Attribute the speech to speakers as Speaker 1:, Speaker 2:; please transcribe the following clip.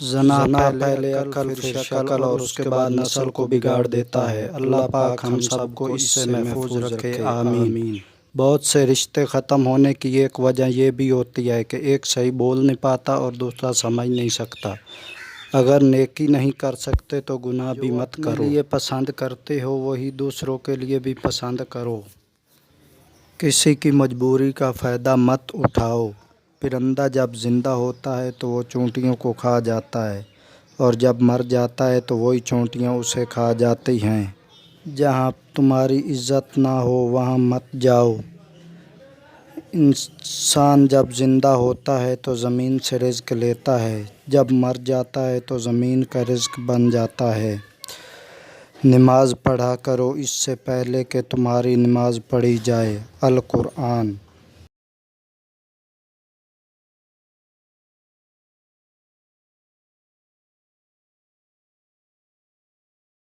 Speaker 1: زنا پہلے عقل پھر شکل اور اس کے بعد نسل کو بگاڑ دیتا ہے۔ اللہ پاک ہم سب کو اس سے محفوظ رکھے، آمین۔ بہت سے رشتے ختم ہونے کی ایک وجہ یہ بھی ہوتی ہے کہ ایک صحیح بول نہیں پاتا اور دوسرا سمجھ نہیں سکتا۔ اگر نیکی نہیں کر سکتے تو گناہ بھی مت کرو۔ جو اپنے لیے پسند کرتے ہو وہی دوسروں کے لیے بھی پسند کرو۔ کسی کی مجبوری کا فائدہ مت اٹھاؤ۔ پرندہ جب زندہ ہوتا ہے تو وہ چونٹیوں کو کھا جاتا ہے، اور جب مر جاتا ہے تو وہی چونٹیاں اسے کھا جاتی ہیں۔ جہاں تمہاری عزت نہ ہو وہاں مت جاؤ۔ انسان جب زندہ ہوتا ہے تو زمین سے رزق لیتا ہے، جب مر جاتا ہے تو زمین کا رزق بن جاتا ہے۔ نماز پڑھا کرو اس سے پہلے کہ تمہاری نماز پڑھی جائے۔ القرآن۔